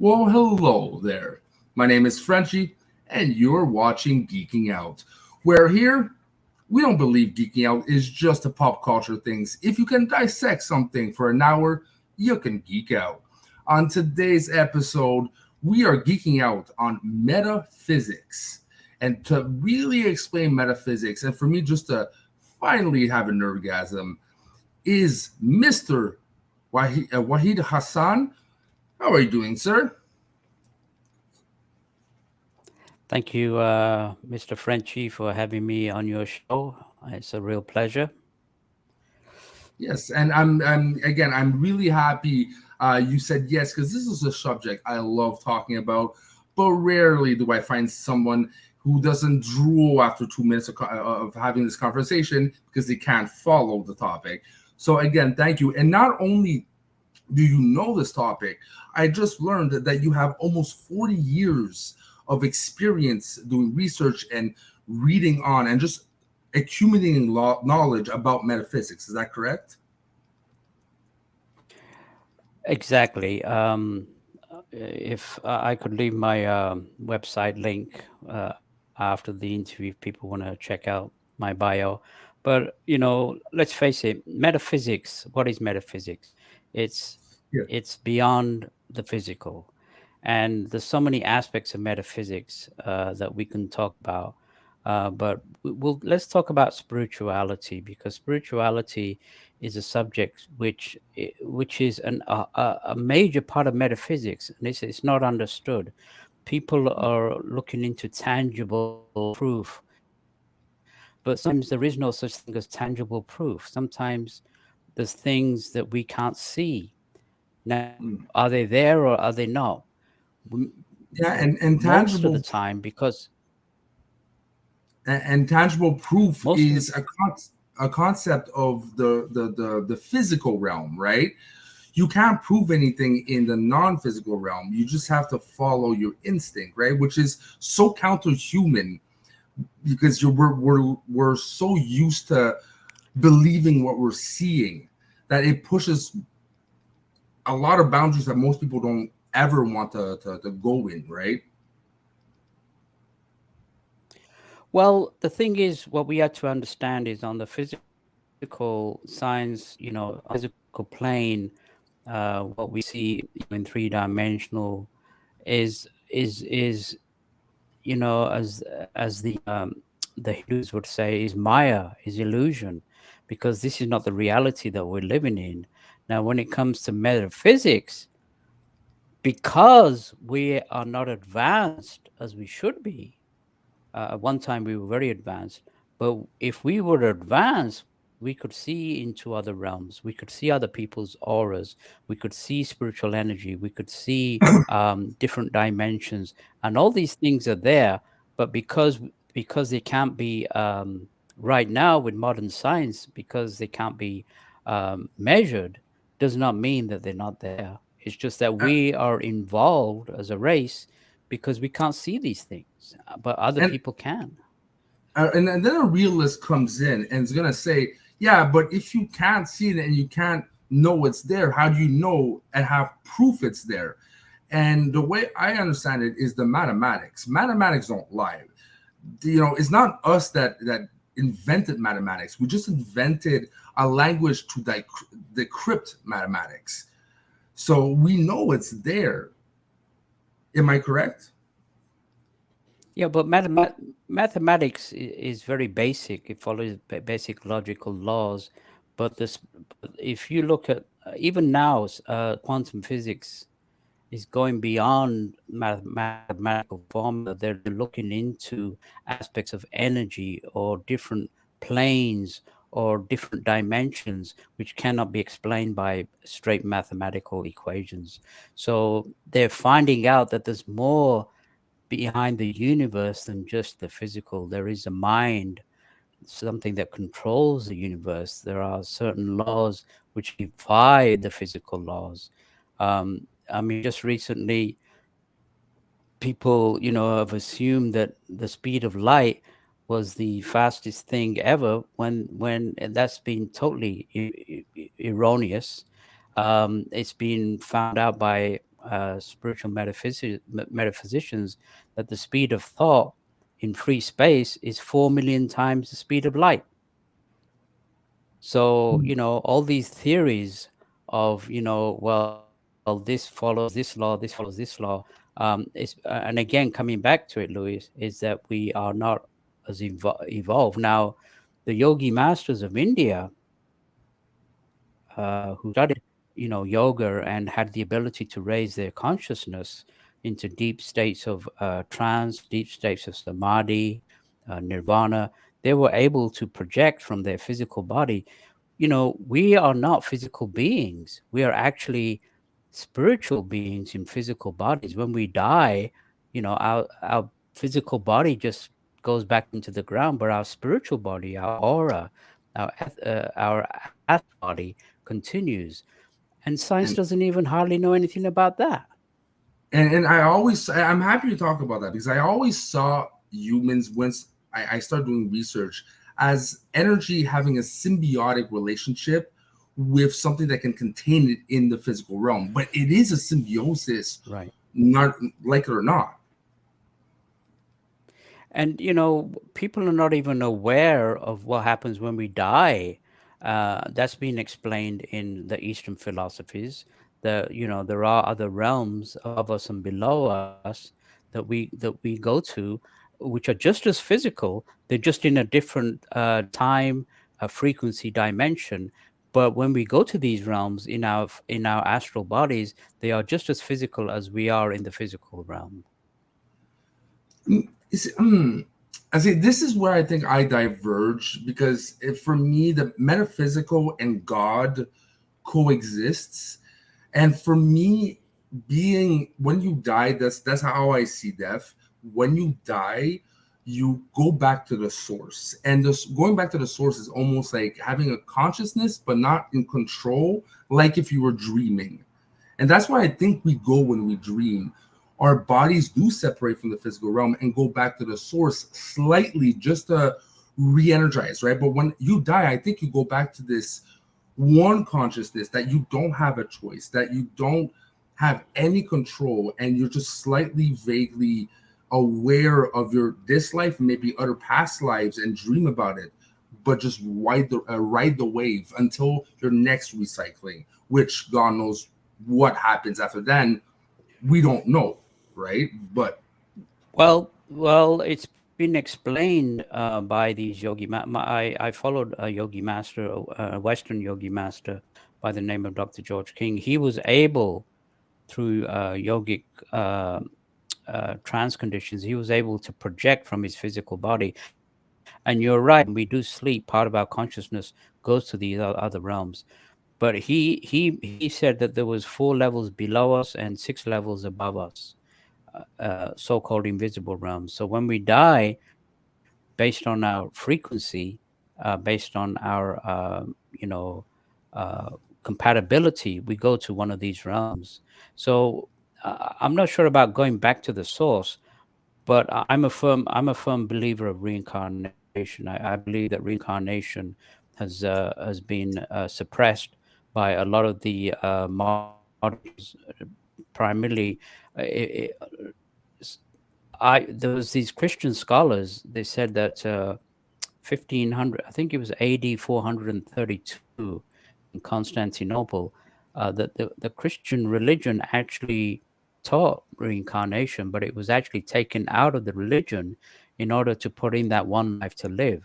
Well, hello there. My name is Frenchie, and you're watching Geeking Out, where here we don't believe geeking out is just a pop culture things. If you can dissect something for an hour, you can geek out. On today's episode, we are geeking out on metaphysics. And to really explain metaphysics, and for me just to finally have an orgasm, is Mr. Wahid Hassan. How are you doing, sir? Thank you, Mr. Frenchie, for having me on your show. It's a real pleasure. Yes, and I'm really happy you said yes because this is a subject I love talking about, but rarely do I find someone who doesn't drool after 2 minutes of having this conversation because they can't follow the topic. So again, thank you. And not only do you know this topic, I just learned that you have almost 40 years of experience doing research and reading on and just accumulating knowledge about metaphysics. Is that correct? Exactly. If I could leave my website link after the interview, if people want to check out my bio. But, let's face it, metaphysics, what is metaphysics? It's Yeah. it's beyond the physical. And there's so many aspects of metaphysics that we can talk about. But let's talk about spirituality, because spirituality is a subject which is a major part of metaphysics, and it's not understood. People are looking into tangible proof, but sometimes there is no such thing as tangible proof. Sometimes there's things that we can't see. Now, Mm. are they there or are they not? M- Yeah, and Most of tangible the time, because and tangible proof most of the is a concept of the physical realm, right? You can't prove anything in the non-physical realm. You just have to follow your instinct, right? Which is so counter-human because we're so used to believing what we're seeing that it pushes a lot of boundaries that most people don't ever want to go in, right? well, the thing is, what we have to understand is on the physical science, on the physical plane, what we see, in 3 dimensional is as the Hindus would say, is Maya, is illusion, because this is not the reality that we're living in. Now, when it comes to metaphysics, because we are not advanced as we should be. At one time, we were very advanced, but if we were advanced, we could see into other realms. We could see other people's auras. We could see spiritual energy. We could see different dimensions, and all these things are there. But because they can't be right now with modern science, because they can't be measured, does not mean that they're not there. It's just that Uh, we are involved as a race because we can't see these things, but other and people can. and then a realist comes in and is gonna say, yeah, but if you can't see it and you can't know it's there, how do you know and have proof it's there? And the way I understand it is the mathematics. Mathematics don't lie. It's not us that invented mathematics. We just invented a language to decrypt mathematics. So we know it's there. Am I correct? Yeah, but mathematics is very basic. It follows basic logical laws. But if you look at even now, quantum physics is going beyond mathematical formula. They're looking into aspects of energy or different planes or different dimensions which cannot be explained by straight mathematical equations. So they're finding out that there's more behind the universe than just the physical. There is a mind, something that controls the universe. There are certain laws which defy the physical laws. I mean, just recently, people, have assumed that the speed of light was the fastest thing ever, when that's been totally erroneous. It's been found out by spiritual metaphysicians that the speed of thought in free space is 4 million times the speed of light. So, all these theories of, well, this follows this law, this follows this law, and again, coming back to it, Louis, is that we are not as evolved. Now, the yogi masters of India, who studied, yoga and had the ability to raise their consciousness into deep states of trance, deep states of samadhi, nirvana, they were able to project from their physical body. We are not physical beings. We are actually spiritual beings in physical bodies. When we die, our physical body just goes back into the ground, but our spiritual body, our aura, our astral body continues. And science And doesn't even hardly know anything about that. and I'm happy to talk about that because I always saw humans once I started doing research as energy having a symbiotic relationship with something that can contain it in the physical realm. But it is a symbiosis, Right. not like it or not. And people are not even aware of what happens when we die. That's been explained in the Eastern philosophies. That there are other realms above us and below us that we go to, which are just as physical. They're just in a different time, frequency dimension. But when we go to these realms in our astral bodies, they are just as physical as we are in the physical realm. Is I say this is where I think I diverge because for me the metaphysical and God coexists, and for me, being when you die, that's how I see death. When you die, you go back to the source, and this going back to the source is almost like having a consciousness but not in control, like if you were dreaming. And that's why I think we go when we dream. Our bodies do separate from the physical realm and go back to the source slightly just to re-energize, right? But when you die, I think you go back to this one consciousness that you don't have a choice, that you don't have any control, and you're just slightly vaguely aware of your this life, maybe other past lives, and dream about it, but just ride the wave until your next recycling, which God knows what happens after then. We don't know, right? But Well, it's been explained by these yogi. I followed a yogi master, a Western yogi master by the name of Dr. George King. He was able, through yogic trance conditions, he was able to project from his physical body. And you're right, when we do sleep, part of our consciousness goes to these other realms. But he said that there was 4 levels below us and 6 levels above us, so-called invisible realms. So when we die, based on our frequency, based on our you know compatibility, we go to one of these realms. So I'm not sure about going back to the source, but I'm a firm believer of reincarnation. I believe that reincarnation has been suppressed by a lot of the modern religions, primarily. There was these Christian scholars. They said that 1500, I think it was AD 432 in Constantinople, that the Christian religion actually taught reincarnation, but it was actually taken out of the religion in order to put in that one life to live.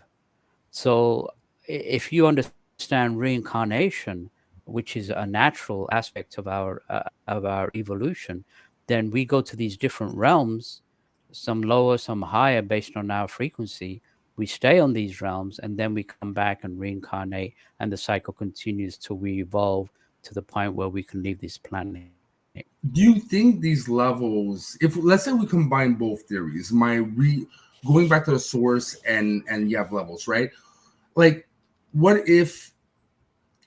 So if you understand reincarnation, which is a natural aspect of our evolution, then we go to these different realms, some lower, some higher, based on our frequency. We stay on these realms, and then we come back and reincarnate, and the cycle continues till we evolve to the point where we can leave this planet. do you think these levels, if let's say we combine both theories, going back to the source and you have levels, right? Like, what if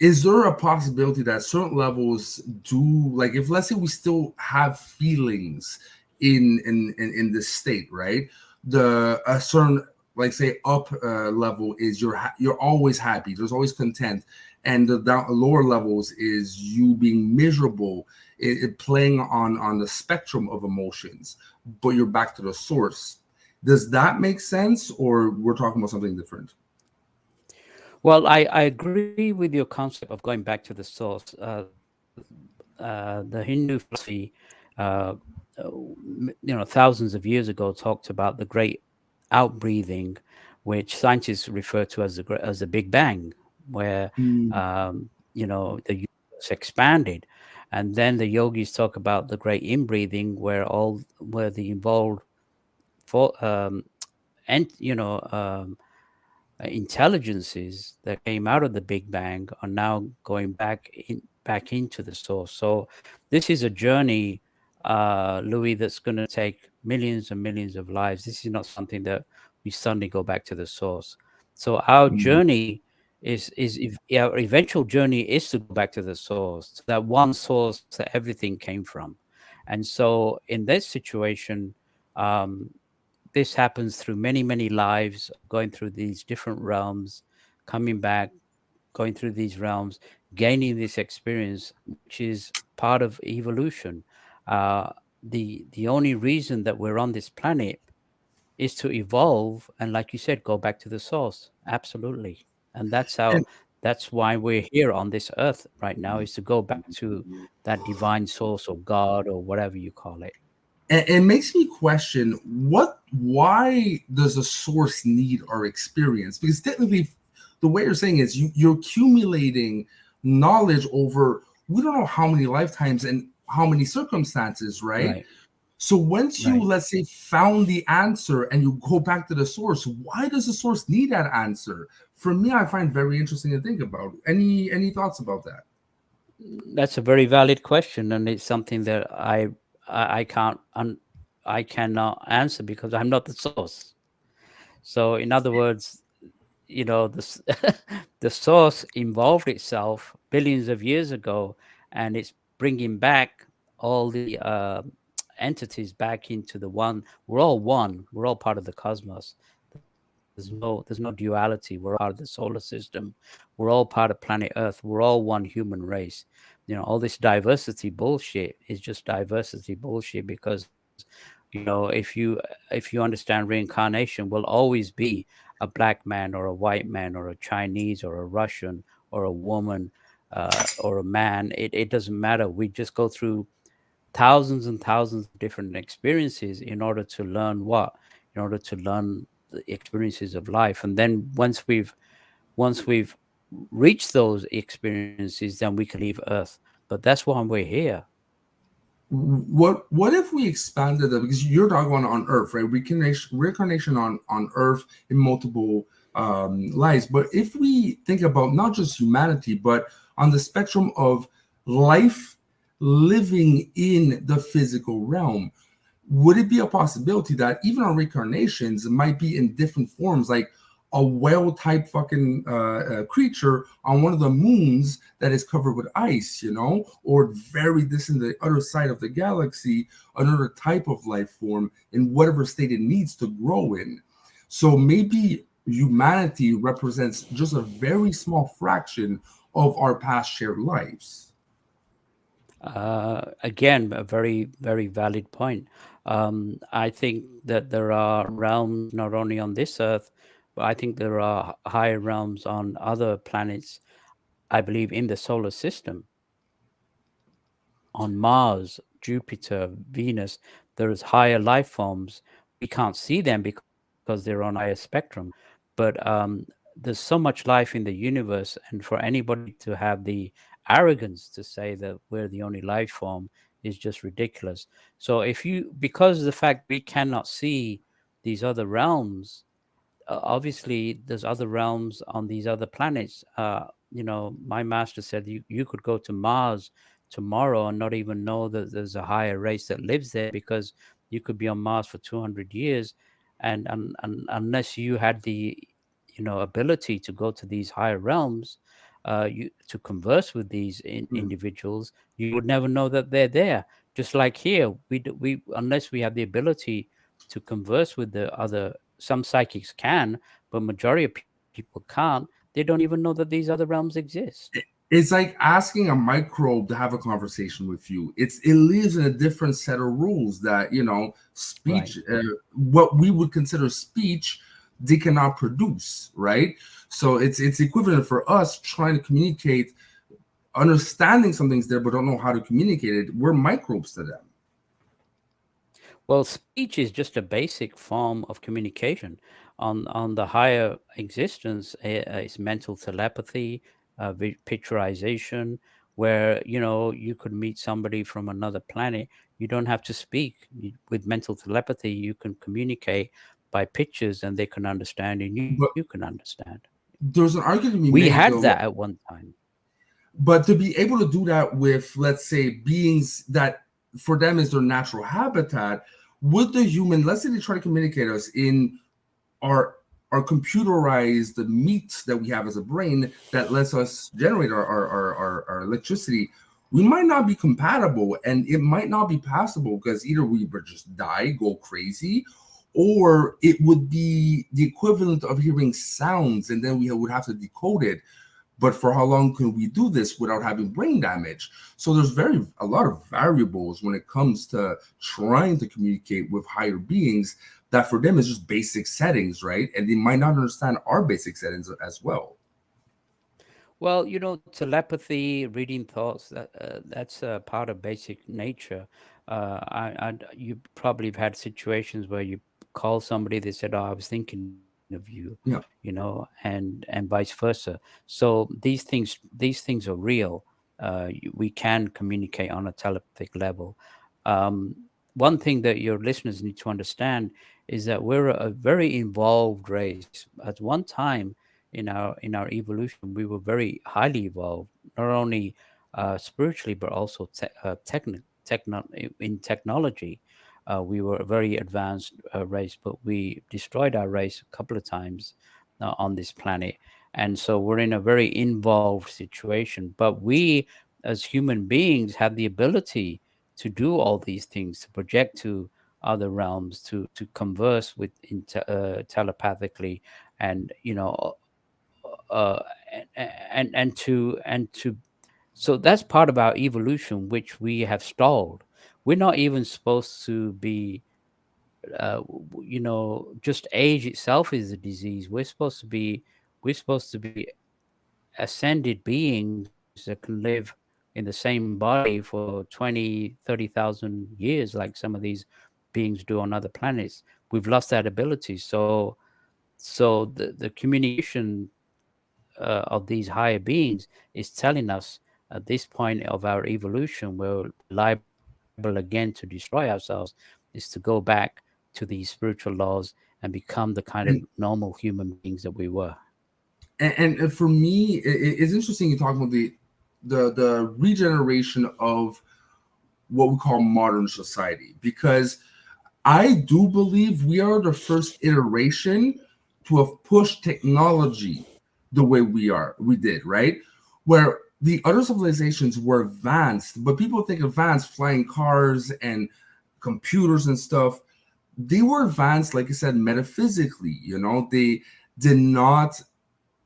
is there a possibility that certain levels do, like, if let's say we still have feelings in this state, right? The a certain like say up level is you're always happy, there's always content, and the lower levels is you being miserable, it playing on the spectrum of emotions, but you're back to the source. Does that make sense, or we're talking about something different? Well, I agree with your concept of going back to the source. The Hindu philosophy, uh, thousands of years ago, talked about the great outbreathing, which scientists refer to as the Big Bang, where Mm, the universe expanded, and then the yogis talk about the great inbreathing, where the involved for and intelligences that came out of the Big Bang are now going back into the source. So this is a journey, Louis, that's going to take millions and millions of lives. This is not something that we suddenly go back to the source. So our mm. journey our eventual journey is to go back to the source, to that one source that everything came from. And so in this situation, um, this happens through many, many lives of going through these different realms, coming back, going through these realms, gaining this experience, which is part of evolution. Uh, the only reason that we're on this planet is to evolve, and like you said, go back to the source. Absolutely, and that's why we're here on this earth right now, is to go back to that divine source or God or whatever you call it. And it makes me question why does a source need our experience? Because technically, the way you're saying is you're accumulating knowledge over we don't know how many lifetimes and how many circumstances, right? Right, So once you, right. let's say, found the answer and you go back to the source, why does the source need that answer? For me, I find very interesting to think about. Any thoughts about that? That's a very valid question, and it's something that I can't I cannot answer because I'm not the source. So, in other words, the source involved itself billions of years ago, and it's bringing back all the entities back into the one. We're all one. We're all part of the cosmos. There's no duality. We're all part of the solar system. We're all part of planet Earth. We're all one human race. All this diversity bullshit is just diversity bullshit because if you understand reincarnation, will always be a black man or a white man or a Chinese or a Russian or a woman or a man. It doesn't matter. We just go through thousands and thousands of different experiences in order to learn what? In order to learn the experiences of life. And then once we've reached those experiences, then we can leave Earth. But that's why we're here. What if we expanded it, because you're talking about on Earth, right? Reincarnation on Earth in multiple lives. But if we think about not just humanity, but on the spectrum of life living in the physical realm, would it be a possibility that even our reincarnations might be in different forms, like a whale type fucking creature on one of the moons that is covered with ice, or very distant, the other side of the galaxy, another type of life form in whatever state it needs to grow in? So maybe humanity represents just a very small fraction of our past shared lives. Again, a very, very valid point. I think that there are realms not only on this earth, but I think there are higher realms on other planets, I believe, in the solar system. On Mars, Jupiter, Venus, there's higher life forms. We can't see them because they're on higher spectrum. But there's so much life in the universe, and for anybody to have the arrogance to say that we're the only life form is just ridiculous. So because of the fact we cannot see these other realms, obviously there's other realms on these other planets. My master said you could go to Mars tomorrow and not even know that there's a higher race that lives there, because you could be on Mars for 200 years, and unless you had the ability to go to these higher realms, you to converse with these Hmm. individuals, you would never know that they're there. Just like here, we unless we have the ability to converse with the other some psychics can, but majority of people can't. They don't even know that these other realms exist. It's like asking a microbe to have a conversation with you. It lives in a different set of rules that Right. speech, what we would consider speech, they cannot produce, right? So it's equivalent for us trying to communicate, understanding something's there, but don't know how to communicate it. We're microbes to them. Well, speech is just a basic form of communication. On the higher existence, is mental telepathy, picturization, where you could meet somebody from another planet. You don't have to speak. With mental telepathy, you can communicate by pictures, and they can understand, and you can But understand. there's an argument to We be had made that though. at one time. But to be able to do that with, let's say, beings that for them is their natural habitat, would the human, let's say they try to communicate us in our our computerized meat that we have as a brain that lets us generate our electricity, we might not be compatible and it might not be passable because either we would just die, go crazy, or it would be the equivalent of hearing sounds and then we would have to decode it. But for how long can we do this without having brain damage? So there's a lot of variables when it comes to trying to communicate with higher beings that for them is just basic settings, right? And they might not understand our basic settings as well. Well, telepathy, reading thoughts, that's a part of basic nature. You probably have had situations where you call somebody, they said, "Oh, I was thinking of you," Yeah. and vice versa. So these things are real. We can communicate on a telepathic level. Um, One thing that your listeners need to understand is that we're a very involved race. At one time in our evolution, we were very highly evolved, not only spiritually but also in technology. We were a very advanced race, but we destroyed our race a couple of times on this planet, and so we're in a very involved situation. But we, as human beings, have the ability to do all these things, to project to other realms, to converse with telepathically, and uh, and to so that's part of our evolution which we have stalled. We're not even supposed to be just age itself is a disease. We're supposed to be ascended beings that can live in the same body for 20, 30,000 years, like some of these beings do on other planets. We've lost that ability. So the communication of these higher beings is telling us at this point of our evolution, we're liable again to destroy ourselves, is to go back to these spiritual laws and become the kind of And normal human beings that we were. and for me, it's interesting you talk about the regeneration of what we call modern society because I do believe we are the first iteration to have pushed technology the way we did, right? Where the other civilizations were advanced, but people think advanced flying cars and computers and stuff. They were advanced, like I said, metaphysically. They did not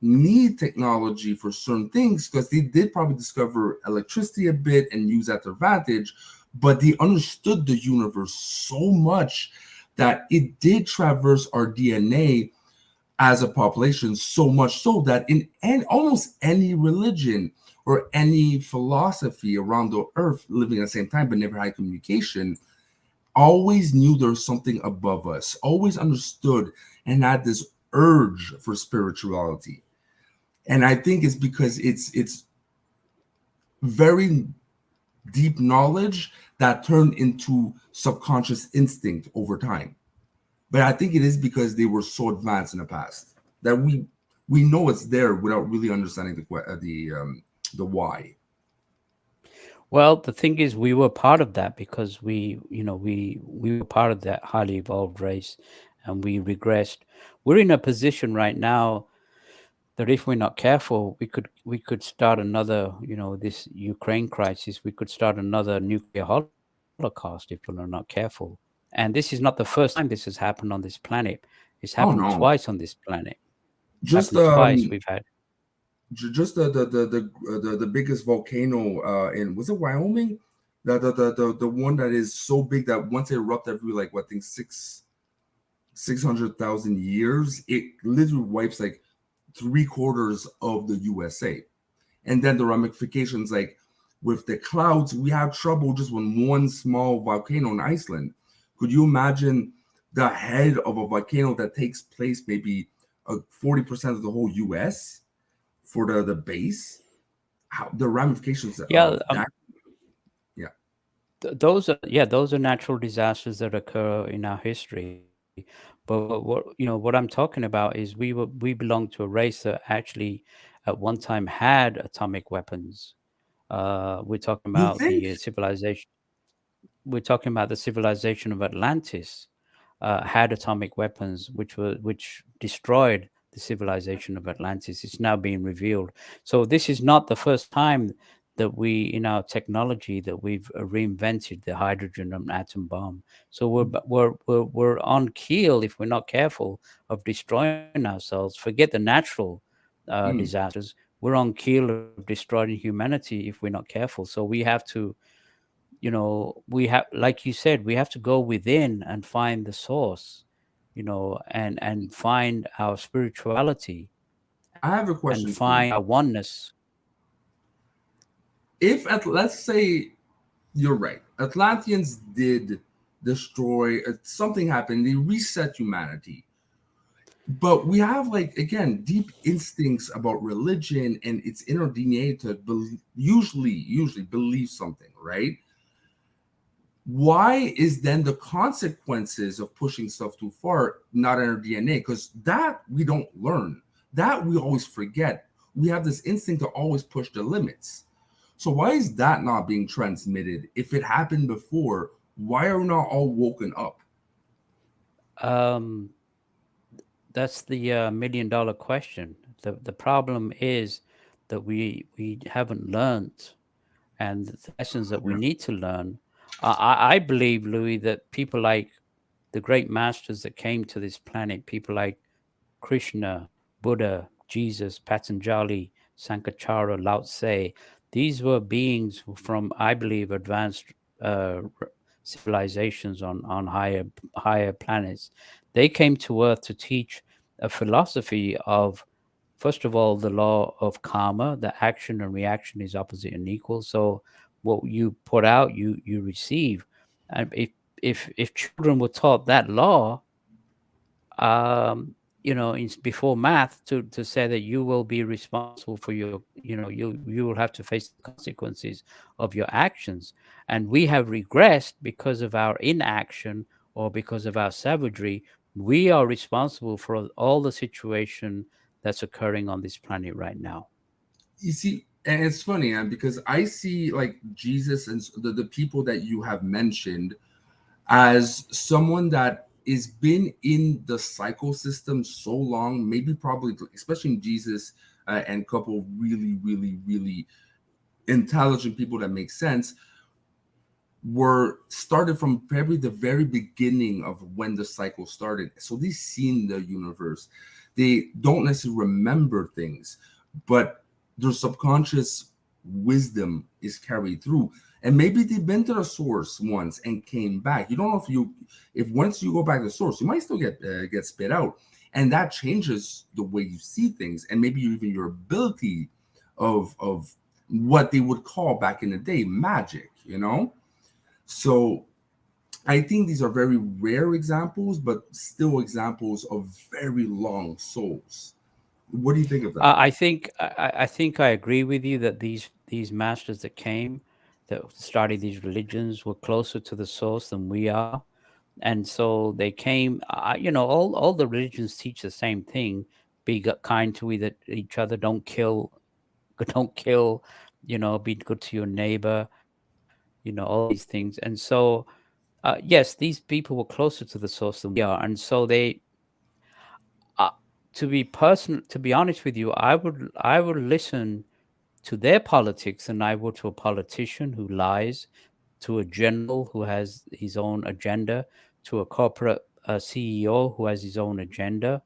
need technology for certain things because they did probably discover electricity a bit and use that to advantage, but they understood the universe so much that it did traverse our DNA as a population so much so that in almost any religion or any philosophy around the earth living at the same time but never had communication always knew there was something above us, always understood and had this urge for spirituality. And I think it's because it's very deep knowledge that turned into subconscious instinct over time. But I think it is because they were so advanced in the past that we know it's there without really understanding the why. Well, the thing is, we were part of that because we were part of that highly evolved race, and we regressed. We're in a position right now that if we're not careful, we could start another, this Ukraine crisis. We could start another nuclear holocaust if we're not careful. And this is not the first time this has happened on this planet. It's Oh happened no, twice on this planet. It's just happened twice. We've had. just the biggest volcano in, was it Wyoming? The one that is so big that once it erupt every, like, what, I think 600,000 years, it literally wipes like three-quarters of the USA. And then the ramifications, like with the clouds, we have trouble just when one small volcano in Iceland. Could you imagine the head of a volcano that takes place maybe 40% of the whole US for the base? How the ramifications Yeah, of that? Yeah. those are natural disasters that occur in our history. But what I'm talking about is we belong to a race that actually at one time had atomic weapons. We're talking You about think? the civilization. We're talking about the civilization of Atlantis had atomic weapons, which destroyed the civilization of Atlantis. It's now being revealed. So this is not the first time that we, in our technology, that we've reinvented the hydrogen and atom bomb. So we're on keel if we're not careful of destroying ourselves. Forget the natural Mm. disasters. We're on keel of destroying humanity if we're not careful. So we have to, we have, like you said, we have to go within and find the source, and find our spirituality I have a and question for find you. our oneness. If let's say you're right, Atlanteans did destroy, something happened, they reset humanity. But we have, like, again, deep instincts about religion and its inner DNA to usually believe something, right? Why is then the consequences of pushing stuff too far not in our DNA? Because that we don't learn, that we always forget. We have this instinct to always push the limits. So why is that not being transmitted? If it happened before, why are we not all woken up? um that's the $1 million question. The problem is that we haven't learned, and the lessons that we Yeah. need to learn. I believe, Louis, that people like the great masters that came to this planet, people like Krishna, Buddha, Jesus, Patanjali, Sankaracharya, Lao Tse. These were beings from, I believe, advanced civilizations on higher planets. They came to Earth to teach a philosophy of, first of all, the law of karma, that action and reaction is opposite and equal. So what you put out, you receive. And if children were taught that law, before math, to say that you will be responsible for your, you will have to face the consequences of your actions. And we have regressed because of our inaction or because of our savagery. We are responsible for all the situation that's occurring on this planet right now. You see, and it's funny, because I see, like, Jesus and the people that you have mentioned as someone that is been in the cycle system so long, maybe probably especially Jesus, and a couple of really intelligent people that make sense, were started from probably the very beginning of when the cycle started. So they've seen the universe. They don't necessarily remember things, but their subconscious wisdom is carried through. And maybe they've been to the source once and came back. You don't know if once you go back to the source, you might still get spit out, and that changes the way you see things, and maybe even your ability of what they would call back in the day magic. So I think these are very rare examples, but still examples of very long souls. What do you think of that? I think I agree with you that these masters that came, that started these religions, were closer to the source than we are. And so they came. All the religions teach the same thing: be kind to each other, don't kill, don't kill, be good to your neighbor, all these things. And so, yes, these people were closer to the source than we are. And so uh, to be honest with you, I would listen to their politics than I would to a politician who lies, to a general who has his own agenda, to a corporate a CEO who has his own agenda,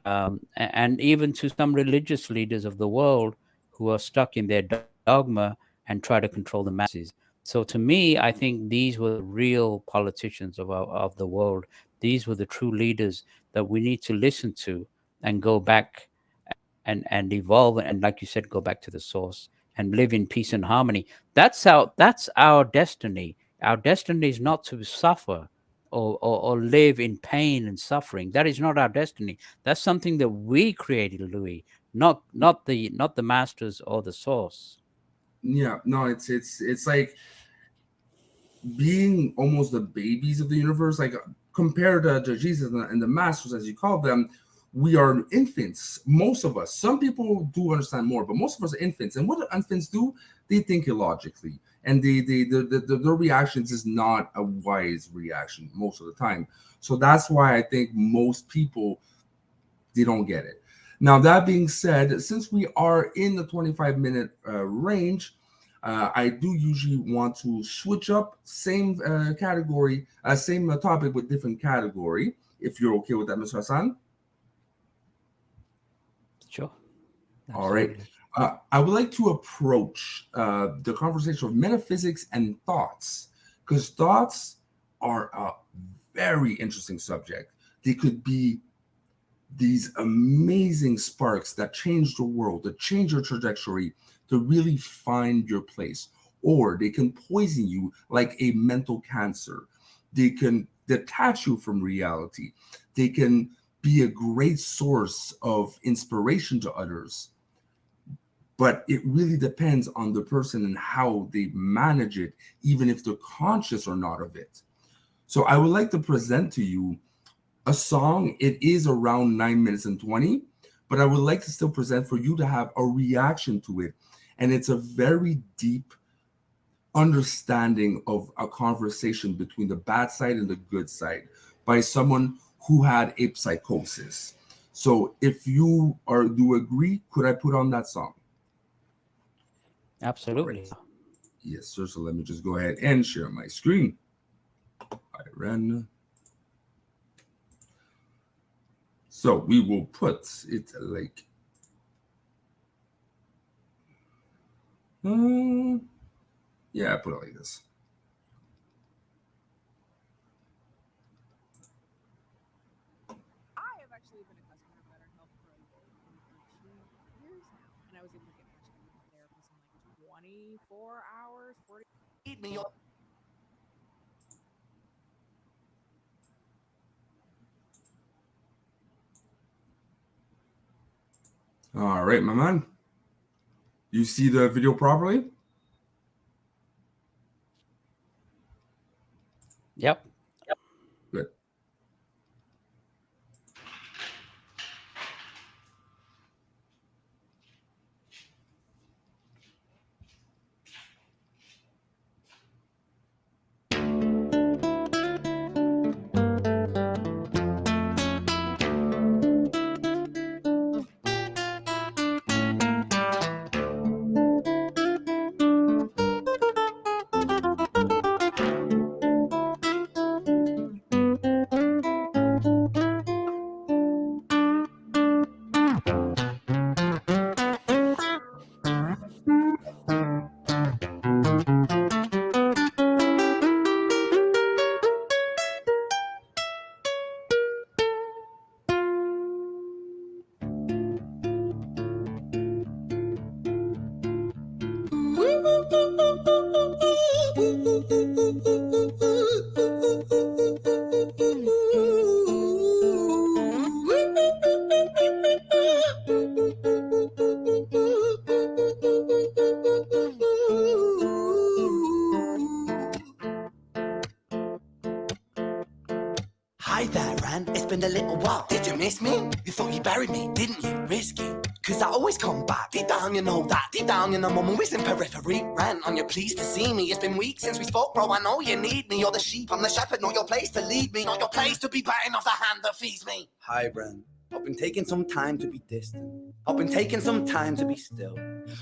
and even to some religious leaders of the world who are stuck in their dogma and try to control the masses. So to me, I think these were the real politicians of the world. These were the true leaders that we need to listen to and go back and evolve, and like you said, go back to the source and live in peace and harmony. That's our destiny. Our destiny is not to suffer or live in pain and suffering. That is not our destiny. That's something that we created, Louis, not the masters or the source. Yeah, no, it's like being almost the babies of the universe, like compared to Jesus and the masters, as you call them. We are infants, most of us. Some people do understand more, but most of us are infants. And what do infants do? They think illogically, and their reactions is not a wise reaction most of the time. So that's why I think most people, they don't get it. Now, that being said, since we are in the 25-minute range, I do usually want to switch up same category, same topic with different category. If you're okay with that, Mr. Hassan. Sure. All right. Absolutely. I would like to approach the conversation of metaphysics and thoughts, because thoughts are a very interesting subject. They could be these amazing sparks that change the world, that change your trajectory, to really find your place. Or they can poison you like a mental cancer. They can detach you from reality. They can be a great source of inspiration to others. But it really depends on the person and how they manage it, even if they're conscious or not of it. So I would like to present to you a song. It is around 9 minutes and 20, but I would like to still present for you to have a reaction to it. And it's a very deep understanding of a conversation between the bad side and the good side by someone who had a psychosis. So if you are do agree, could I put on that song? All right. Absolutely. Yes, sir. So let me just go ahead and share my screen. I ran. So we will put it like, yeah, I put it like this. I have actually been a customer of BetterHelp for over 2 years now, and I was able to get matched with a therapist in like 24 hours, 40. All right, my man. You see the video properly? Yep. Good. Hi there, Ran. It's been a little while. Did you miss me? You thought you buried me, didn't you? Risky. Cause I always come back. Deep down, you know that. Deep down, you know I'm always in periphery. Ran, on you pleased to see me. It's been weeks since we spoke, bro. I know you need me. You're the sheep, I'm the shepherd. Not your place to lead me. Not your place to be biting off the hand that feeds me. Hi, Ran. I've been taking some time to be distant. I've been taking some time to be still.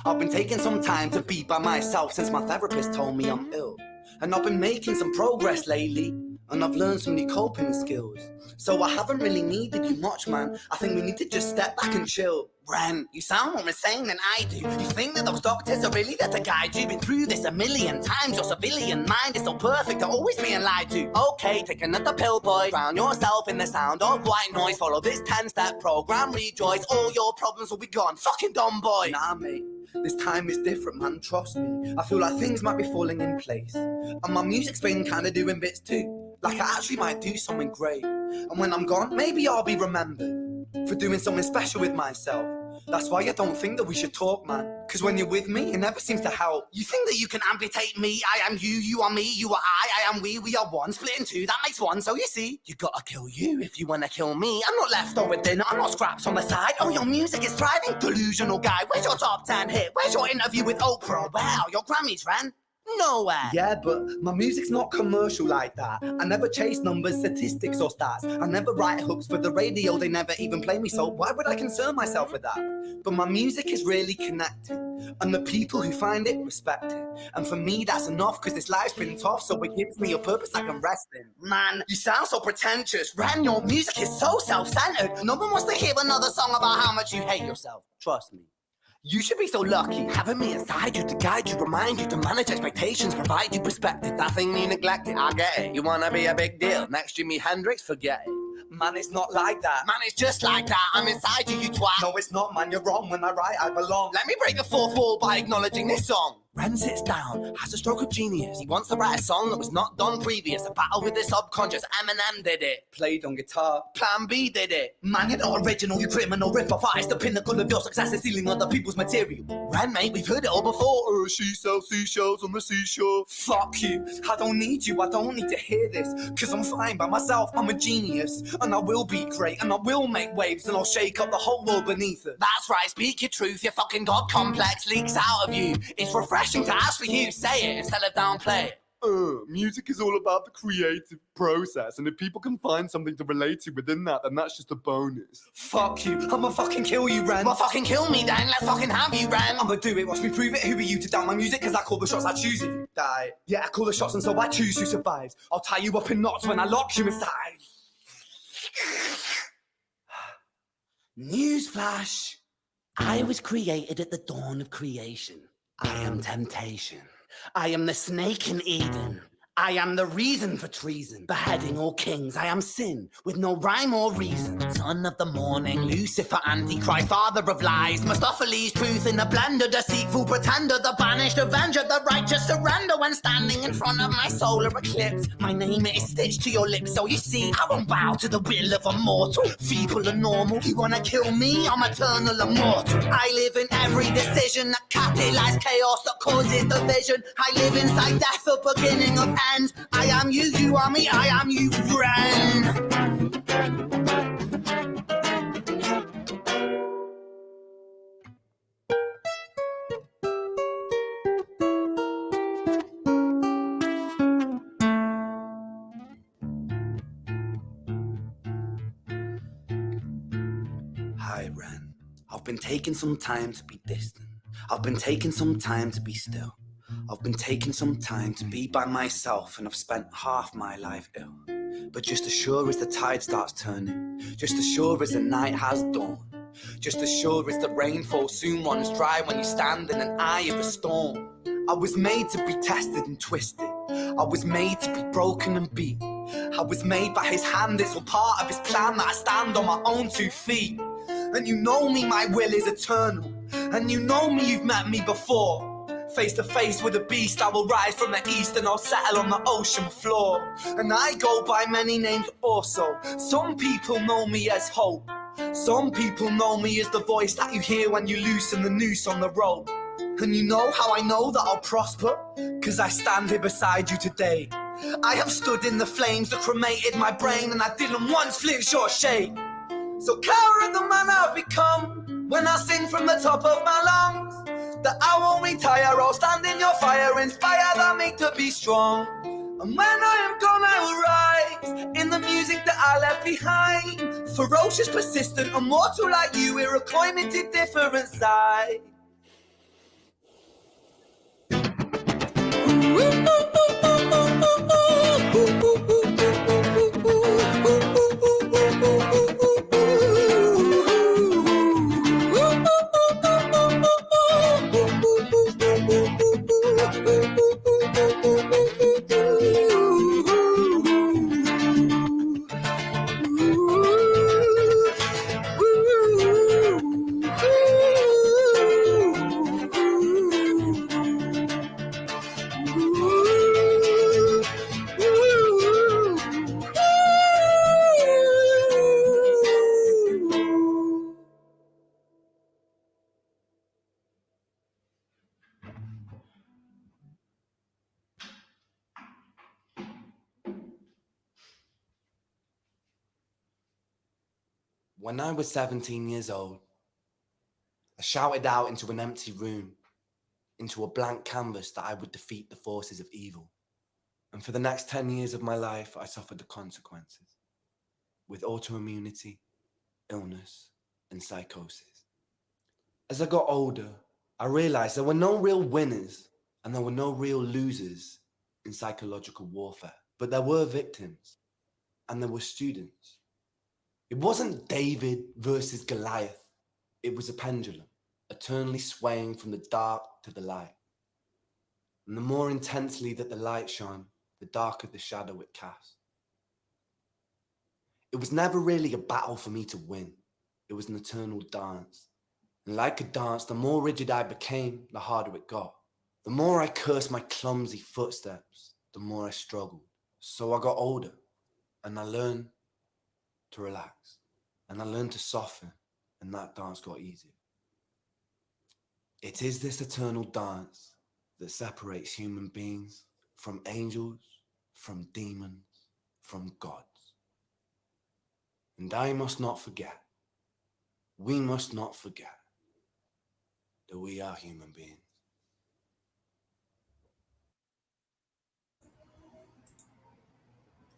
I've been taking some time to be by myself since my therapist told me I'm ill. And I've been making some progress lately. and I've learned some new coping skills. So I haven't really needed you much, man. I think we need to just step back and chill. Ren, you sound more insane than I do. You think that those doctors are really there to guide you? Been through this a million times. Your civilian mind is so perfect to always being lied to. Okay, take another pill, boy. Drown yourself in the sound of white noise. Follow this 10-step program, rejoice. All your problems will be gone. Fucking dumb boy. Nah, mate. This time is different, man, trust me. I feel like things might be falling in place. And my music's been kinda doing bits too. Like I actually might do something great. And when I'm gone, maybe I'll be remembered for doing something special with myself. That's why I don't think that we should talk, man. Cause when you're with me, it never seems to help. You think that you can amputate me? I am you, you are me, you are I am we are one. Split in two, that makes one. So you see, you gotta kill you if you wanna kill me. I'm not leftover dinner, I'm not scraps on the side. Oh, your music is thriving, delusional guy. Where's your top 10 hit? Where's your interview with Oprah? Wow, your Grammys ran nowhere. Yeah, but my music's not commercial like that. I never chase numbers, statistics or stats. I never write hooks for the radio, they never even play me, so why would I concern myself with that? But my music is really connected, and the people who find it respect it. And for me that's enough, cause this life's been tough, so it gives me a purpose I can rest in. Man, you sound so pretentious. Ren, your music is so self-centered. No one wants to hear another song about how much you hate yourself. Trust me. You should be so lucky, having me inside you to guide you, remind you to manage expectations, provide you perspective. That thing you neglected, I get it. You wanna be a big deal, next Jimi Hendrix, forget it. Man, it's not like that. Man, it's just like that. I'm inside you, you twat. No, it's not, man, you're wrong. When I write, I belong. Let me break the fourth wall by acknowledging this song. Ren sits down, has a stroke of genius. He wants to write a song that was not done previous. A battle with the subconscious, Eminem did it. Played on guitar, Plan B did it. Man, you're not original, you criminal rip-off artist. The pinnacle of your success is stealing other people's material. Ren, mate, we've heard it all before. She sells seashells on the seashore. Fuck you, I don't need you, I don't need to hear this. Cause I'm fine by myself, I'm a genius. And I will be great, and I will make waves. And I'll shake up the whole world beneath it. That's right, speak your truth, your fucking God complex leaks out of you. It's refreshing to ask for you, say it instead of downplay it. Music is all about the creative process, and if people can find something to relate to within that, then that's just a bonus. Fuck you, I'ma fucking kill you, Ren. Well, fucking kill me then, let's fucking have you, Ren. I'ma do it, watch me prove it. Who are you to doubt my music? Cause I call the shots, I choose if you die. Yeah, I call the shots and so I choose who survives. I'll tie you up in knots when I lock you inside. Newsflash. I was created at the dawn of creation. I am temptation. I am the snake in Eden. I am the reason for treason, beheading all kings. I am sin, with no rhyme or reason. Son of the morning, Lucifer, Antichrist, father of lies. Mustapha's truth in a blender, deceitful pretender, the banished avenger, the righteous surrender. When standing in front of my solar eclipse, my name is stitched to your lips. So you see, I won't bow to the will of a mortal. Feeble and normal, you wanna kill me? I'm eternal immortal. I live in every decision that catalyzes chaos, that causes division. I live inside death, the beginning of end. I am you, you are me, I am you, friend. Hi, Ren. I've been taking some time to be distant. I've been taking some time to be still. I've been taking some time to be by myself, and I've spent half my life ill. But just as sure as the tide starts turning, just as sure as the night has dawned, just as sure as the rainfall soon runs dry when you stand in an eye of a storm. I was made to be tested and twisted. I was made to be broken and beat. I was made by his hand, it's all part of his plan that I stand on my own 2 feet. And you know me, my will is eternal. And you know me, you've met me before. Face to face with a beast, I will rise from the east and I'll settle on the ocean floor. And I go by many names also. Some people know me as hope. Some people know me as the voice that you hear when you loosen the noose on the rope. And you know how I know that I'll prosper? Cause I stand here beside you today. I have stood in the flames that cremated my brain, and I didn't once flinch or shake. So cower the man I've become when I sing from the top of my lungs. That I won't retire, I'll stand in your fire, inspired me to be strong. And when I am gone, I will rise in the music that I left behind. Ferocious, persistent, immortal like you, we're a climate different side. When I was 17 years old, I shouted out into an empty room, into a blank canvas, that I would defeat the forces of evil. And for the next 10 years of my life, I suffered the consequences with autoimmunity, illness, and psychosis. As I got older, I realized there were no real winners and there were no real losers in psychological warfare, but there were victims and there were students. It wasn't David versus Goliath. It was a pendulum, eternally swaying from the dark to the light. And the more intensely that the light shone, the darker the shadow it cast. It was never really a battle for me to win. It was an eternal dance. And like a dance, the more rigid I became, the harder it got. The more I cursed my clumsy footsteps, the more I struggled. So I got older, and I learned to relax, and I learned to soften, and that dance got easier. It is this eternal dance that separates human beings from angels, from demons, from gods. And I must not forget, we must not forget that we are human beings.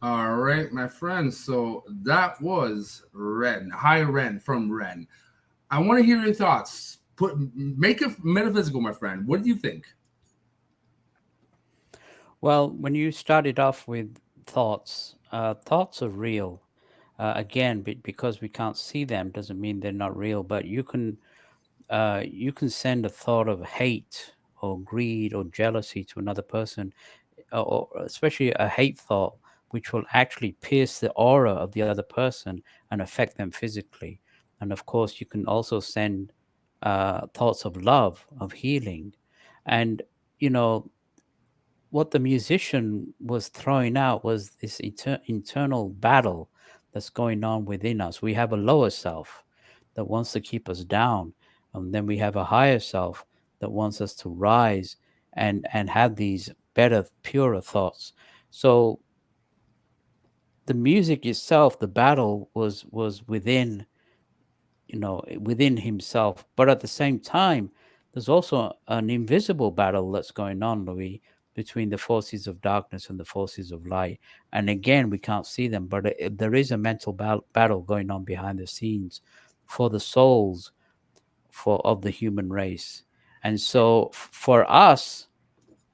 All right, my friends. So that was Ren. Hi, Ren from Ren. I want to hear your thoughts. Make it metaphysical, my friend. What do you think? Well, when you started off with thoughts, thoughts are real. Again, because we can't see them doesn't mean they're not real. But you can send a thought of hate or greed or jealousy to another person, or especially a hate thought, which will actually pierce the aura of the other person and affect them physically. And of course, you can also send thoughts of love, of healing, and you know what the musician was throwing out was this internal battle that's going on within us. We have a lower self that wants to keep us down, and then we have a higher self that wants us to rise and have these better, purer thoughts. So the music itself, the battle was within, within himself. But at the same time, there's also an invisible battle that's going on, Louis, between the forces of darkness and the forces of light. And again, we can't see them, but there is a mental battle going on behind the scenes for the souls of the human race. And so for us,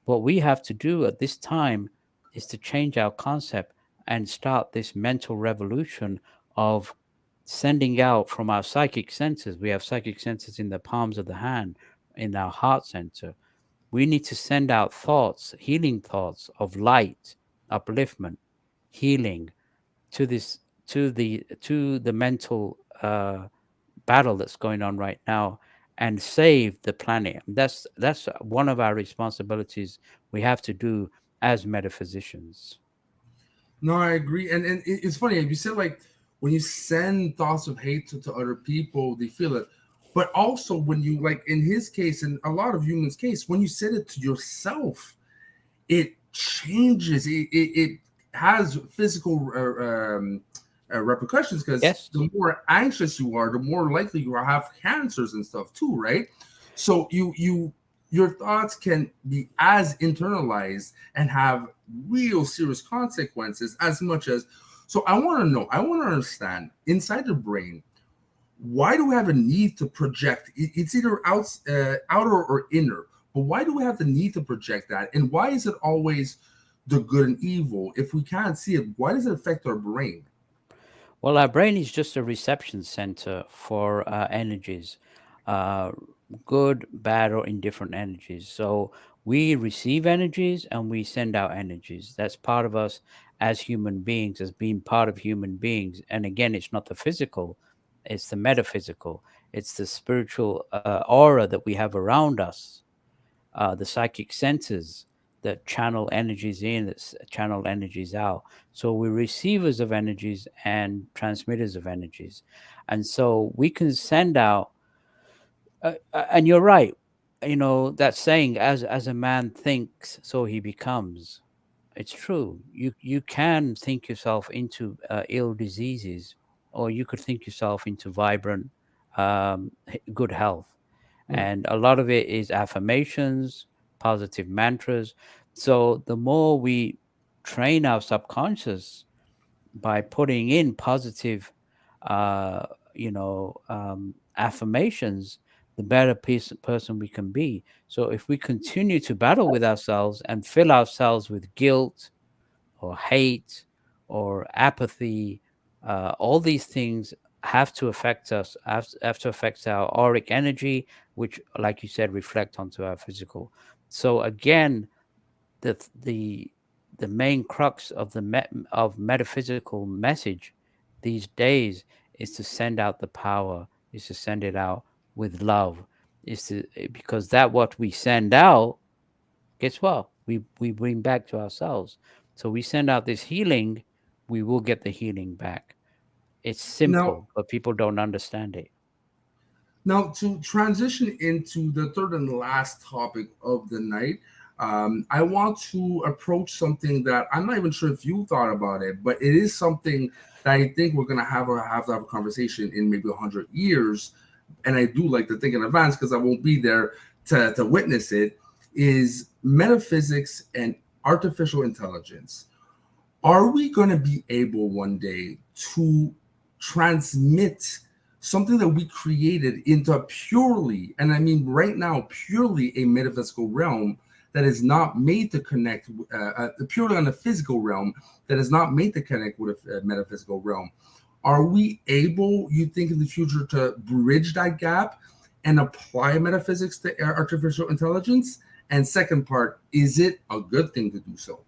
what we have to do at this time is to change our concept and start this mental revolution of sending out from our psychic senses. We have psychic senses in the palms of the hand, in our heart center. We need to send out thoughts, healing thoughts of light, upliftment, healing to this to the mental battle that's going on right now, and save the planet. That's one of our responsibilities we have to do as metaphysicians. No, I agree. And it's funny. You said like when you send thoughts of hate to other people, they feel it. But also when you like in his case, and a lot of humans' case, when you send it to yourself, it changes. It has physical repercussions because Yes. the more anxious you are, the more likely you are to have cancers and stuff too, right? So your thoughts can be as internalized and have real serious consequences as much as. So I want to know. I want to understand inside the brain. Why do we have a need to project? It's either outer or inner. But why do we have the need to project that? And why is it always the good and evil? If we can't see it, why does it affect our brain? Well, our brain is just a reception center for energies, uh, good, bad, or indifferent energies. So we receive energies and we send out energies. That's part of us as human beings, as being part of human beings. And again, it's not the physical, it's the metaphysical, it's the spiritual aura that we have around us, the psychic senses that channel energies in, that channel energies out. So we're receivers of energies and transmitters of energies. And so we can send out, and you're right, that saying, as a man thinks, so he becomes. It's true. You can think yourself into ill diseases or you could think yourself into vibrant, good health. Mm. And a lot of it is affirmations, positive mantras. So the more we train our subconscious by putting in positive, uh, affirmations, the better person we can be. So if we continue to battle with ourselves and fill ourselves with guilt or hate or apathy, all these things have to affect us, have to affect our auric energy, which, like you said, reflect onto our physical. So again, the the the main crux of of metaphysical message these days is to send out the power, is to send it out with love, because that what we send out, guess what? We bring back to ourselves. So we send out this healing, we will get the healing back. It's Now, simple, but people don't understand it. Now, to transition into the third and last topic of the night, I want to approach something that I'm not even sure if you thought about it, but it is something that I think we're going to have a conversation in maybe 100 years. And I do like to think in advance because I won't be there to witness it. Is metaphysics and artificial intelligence. Are we going to be able one day to transmit something that we created into purely, and I mean right now, purely a metaphysical realm that is not made to connect, purely on the physical realm that is not made to connect with a metaphysical realm? Are we able, you think, in the future to bridge that gap and apply metaphysics to artificial intelligence? And second part, is it a good thing to do so?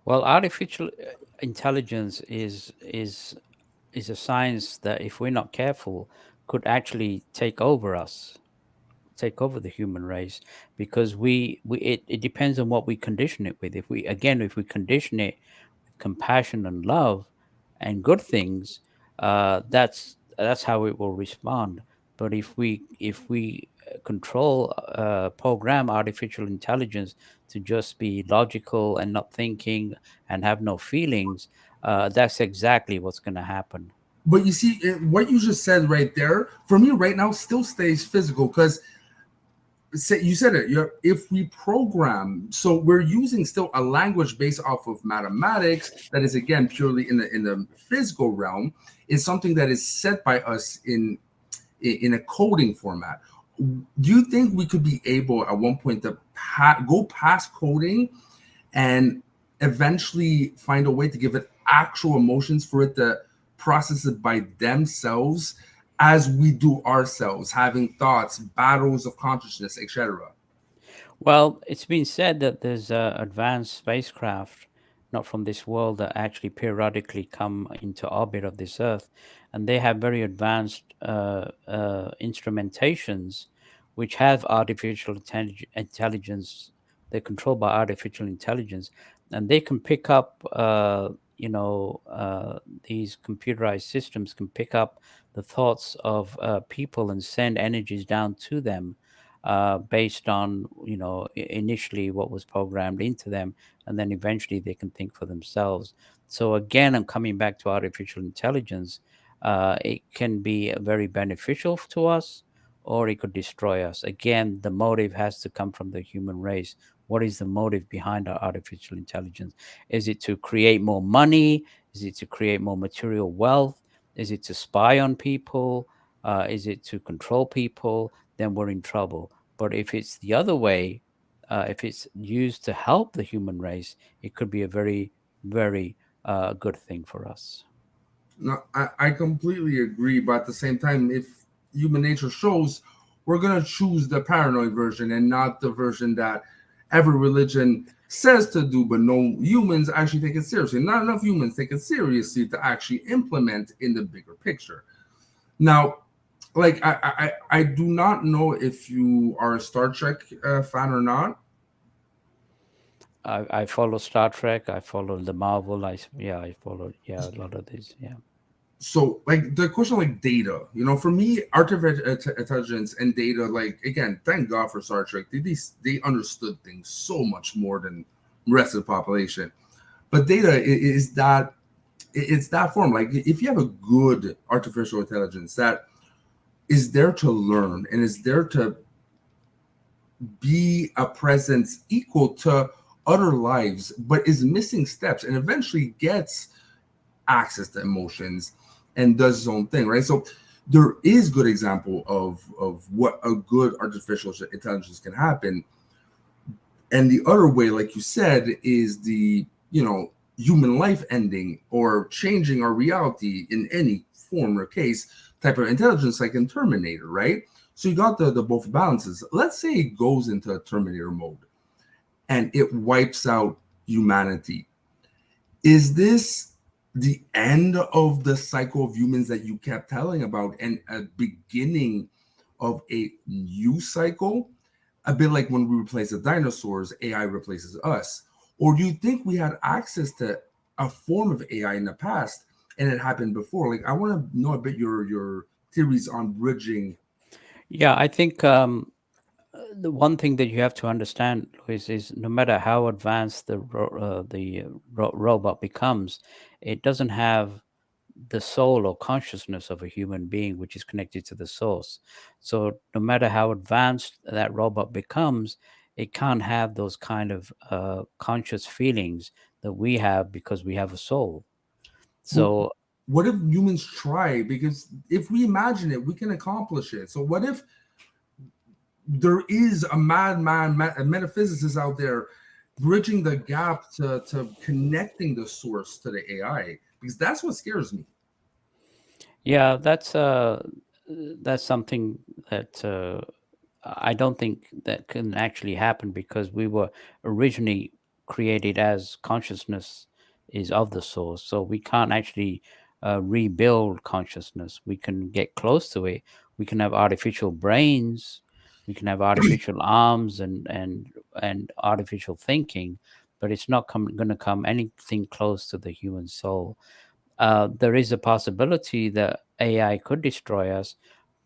Well, artificial intelligence is a science that, if we're not careful, could actually take over us, take over the human race, because it depends on what we condition it with. If we condition it with compassion and love and good things, that's how it will respond. But if we control, program artificial intelligence to just be logical and not thinking and have no feelings, that's exactly what's going to happen. But you see, what you just said right there, for me right now, still stays physical because you said it. If we program, so we're using still a language based off of mathematics that is again purely in the physical realm, is something that is set by us in a coding format. Do you think we could be able at one point to go past coding and eventually find a way to give it actual emotions for it to process it by themselves as we do ourselves, having thoughts, battles of consciousness, etc.? Well, it's been said that there's advanced spacecraft, not from this world, that actually periodically come into orbit of this Earth, and they have very advanced instrumentations, which have artificial intelligence. They're controlled by artificial intelligence, and they can pick up, these computerized systems can pick up the thoughts of people and send energies down to them, based on, initially what was programmed into them, and then eventually they can think for themselves. So again, I'm coming back to artificial intelligence. It can be very beneficial to us, or it could destroy us. Again, the motive has to come from the human race. What is the motive behind our artificial intelligence? Is it to create more money? Is it to create more material wealth? Is it to spy on people? Is it to control people? Then we're in trouble. But if it's the other way, if it's used to help the human race, it could be a very, very good thing for us. No, I completely agree. But at the same time, if human nature shows, we're going to choose the paranoid version and not the version that every religion says to do, but no humans actually take it seriously. Not enough humans take it seriously to actually implement in the bigger picture. Now, like I do not know if you are a Star Trek fan or not. I follow Star Trek. I follow the Marvel. I follow, yeah, a lot of this. Yeah. So like the question like data, for me, artificial intelligence and data, like again, thank God for Star Trek. They understood things so much more than the rest of the population. But data is that it's that form. Like if you have a good artificial intelligence that is there to learn and is there to be a presence equal to other lives, but is missing steps and eventually gets access to emotions and does his own thing, right? So there is good example of what a good artificial intelligence can happen. And the other way, like you said, is the, human life ending or changing our reality in any form or case type of intelligence, like in Terminator, right? So you got the both balances. Let's say it goes into Terminator mode and it wipes out humanity. Is this the end of the cycle of humans that you kept telling about and a beginning of a new cycle? A bit like when we replace the dinosaurs, AI replaces us. Or do you think we had access to a form of AI in the past and it happened before? Like, I want to know a bit your theories on bridging. Yeah, I think the one thing that you have to understand, Luis, is no matter how advanced the robot becomes, it doesn't have the soul or consciousness of a human being, which is connected to the source. So no matter how advanced that robot becomes, it can't have those kind of conscious feelings that we have because we have a soul. So What if humans try? Because if we imagine it, we can accomplish it. So what if there is a madman, a metaphysicist out there bridging the gap to connecting the source to the AI? Because that's what scares me. yeah, that's something that I don't think that can actually happen because we were originally created as consciousness is of the source. So we can't actually rebuild consciousness. We can get close to it. We can have artificial brains. We can have artificial arms and artificial thinking, but it's not going to come anything close to the human soul. There is a possibility that AI could destroy us,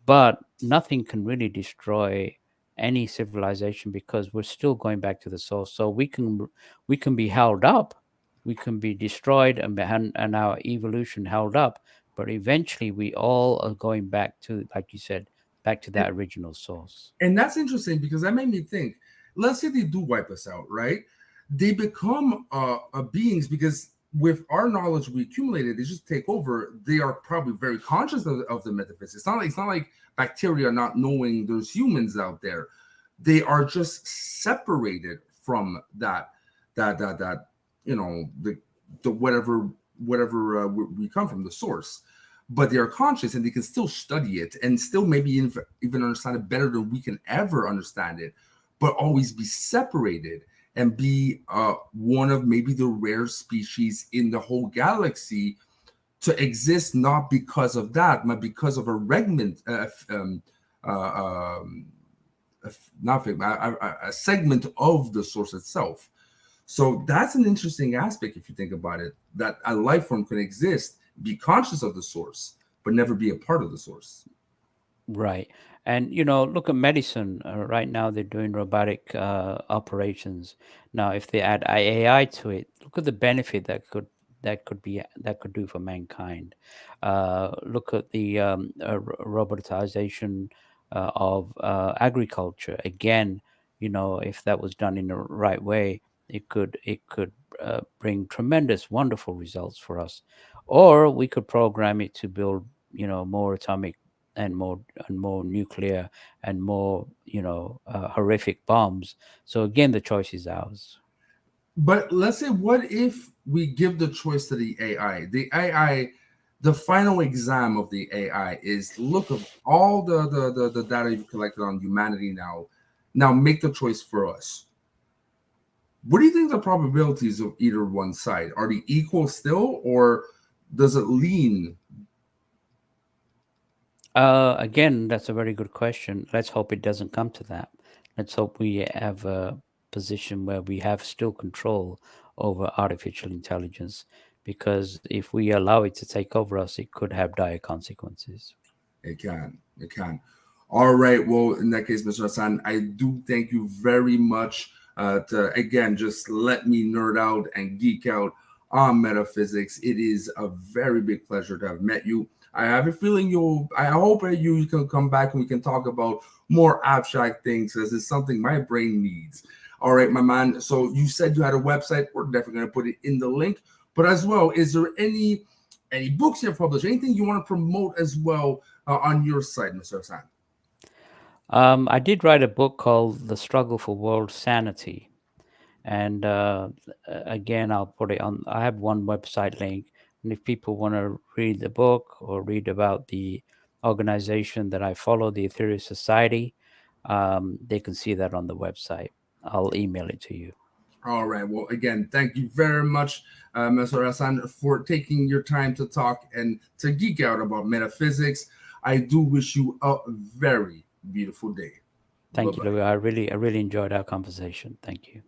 but nothing can really destroy any civilization because we're still going back to the source. So we can be held up, we can be destroyed, and our evolution held up, but eventually we all are going back to, like you said, back to that original source. And that's interesting because that made me think. Let's say they do wipe us out, right? They become beings because with our knowledge we accumulated, they just take over. They are probably very conscious of the metaphysics. It's not like bacteria not knowing there's humans out there. They are just separated from that the whatever we come from, the source, but they are conscious and they can still study it and still maybe even understand it better than we can ever understand it, but always be separated and be one of maybe the rare species in the whole galaxy to exist, not because of that, but because of a regment, not a segment of the source itself. So that's an interesting aspect if you think about it, that a life form can exist, be conscious of the source, but never be a part of the source. Right. And, look at medicine. Right now, they're doing robotic operations. Now, if they add AI to it, look at the benefit that could do for mankind. Look at the robotization of agriculture. Again, if that was done in the right way, it could bring tremendous, wonderful results for us. Or we could program it to build, more atomic and more nuclear and more horrific bombs. So again, the choice is ours. But let's say, what if we give the choice to the AI? The AI, the final exam of the AI is look of all the data you've collected on humanity now. Now make the choice for us. What do you think the probabilities of either one side? Are they equal still, or does it lean? Again, that's a very good question. Let's hope it doesn't come to that. Let's hope we have a position where we have still control over artificial intelligence, because if we allow it to take over us, it could have dire consequences. It can. It can. All right. Well, in that case, Mr. Hassan, I do thank you very much to again just let me nerd out and geek out on Metaphysics. It is a very big pleasure to have met you. I have a feeling I hope that you can come back and we can talk about more abstract things, as it's something my brain needs. All right, my man. So you said you had a website. We're definitely going to put it in the link. But as well, is there any books you have published? Anything you want to promote as well on your site, Mr. Hassan? I did write a book called The Struggle for World Sanity. And again, I'll put it on. I have one website link. And if people want to read the book or read about the organization that I follow, the Ethereum Society, they can see that on the website. I'll email it to you. All right. Well, again, thank you very much, Mr. Hassan, for taking your time to talk and to geek out about metaphysics. I do wish you a very beautiful day. Thank Bye-bye. you, Louis. I really enjoyed our conversation. Thank you.